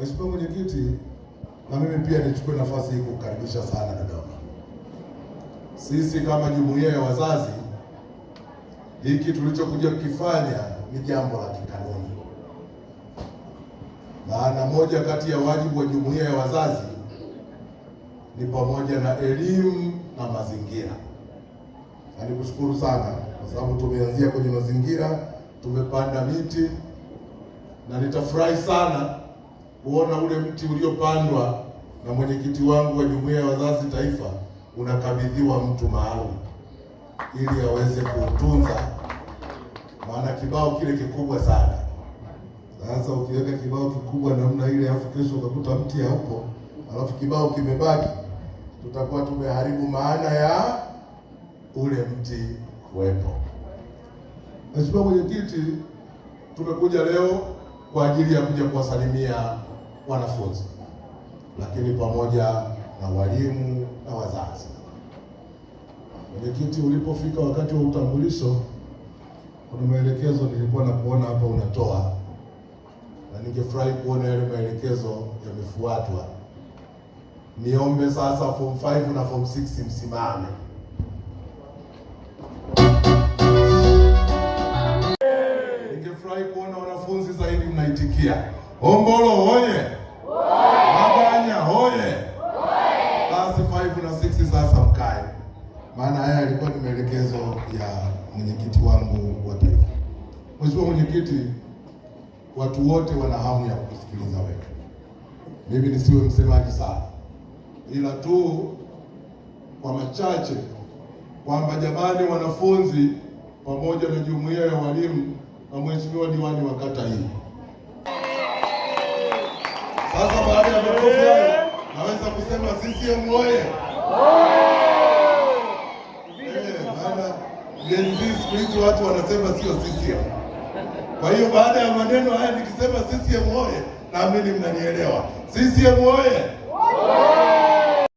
Mheshimiwa Mwenyekiti, na mimi pia nichukue nafasi hii kukaribisha sana Dodoma. Sisi kama jumuiya ya wazazi, hiki tulichokuja kukifanya ni jambo la kikanuni. Maana moja kati ya wajibu wa jumuiya ya wazazi ni pamoja na elimu na mazingira. Na nikushukuru sana kwa sababu tumeanzia kwenye mazingira, tumepanda miti, na nitafurahi sana kuona ule mti uliopandwa na mwenyekiti wangu wa jumuiya ya wazazi taifa unakabidhiwa mtu maalum ili aweze kuutunza, maana kibao kile kikubwa sana. Sasa ukiweka kibao kikubwa namna ile afu kesho ukakuta mti haupo, alafu kibao kimebaki, tutakuwa tumeharibu maana ya ule mti kuwepo. Mheshimiwa Mwenyekiti, tumekuja leo kwa ajili ya kuja kuwasalimia wanafunzi, lakini pamoja na walimu na wazazi. Mwenyekiti, ulipofika wakati wa utambulisho, kuna maelekezo nilikuwa na kuona hapa unatoa, na ningefurahi kuona yale maelekezo yamefuatwa. Niombe sasa form 5 na form 6 msimame. Ningefurahi kuona wanafunzi zaidi mnaitikia. Hombolo hoye! Maganya hoye! Basi 5 na 6 sasa mkae. Maana haya yalikuwa ni maelekezo ya mwenyekiti wangu wa taifa. Mheshimiwa Mwenyekiti, watu wote wana hamu ya kusikiliza wewe. Mimi nisiwe msemaji sana, ila tu kwa machache kwamba jamani, wanafunzi pamoja na jumuiya ya walimu na mheshimiwa diwani wa kata hii. Sasa baada ya makofi hayo naweza kusema CCM oye! Maana Gen Z siku hizi watu wanasema sio CCM. Kwa hiyo baada ya maneno haya nikisema CCM oye, naamini mnanielewa. CCM oye!